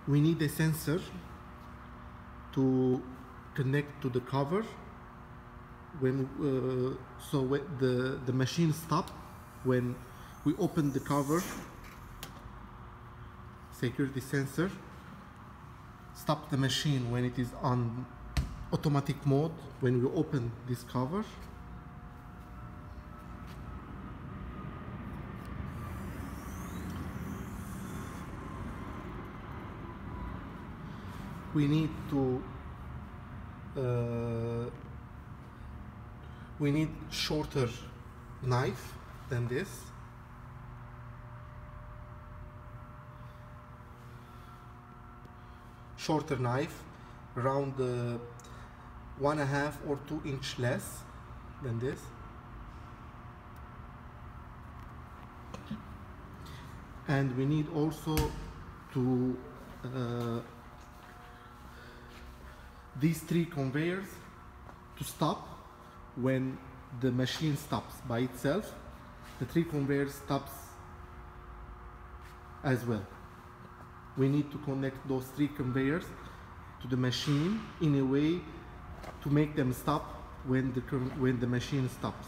we need a sensor to connect to the cover when the machine stop when we open the cover. Security sensor stop the machine when it is on automatic mode when we open this cover. We need shorter knife than this. Shorter knife, around 1.5 or 2 inch less than this. And we need also to these 3 conveyors to stop when the machine stops by itself. The 3 conveyors stops as well. We need to connect those 3 conveyors to the machine in a way to make them stop when the machine stops.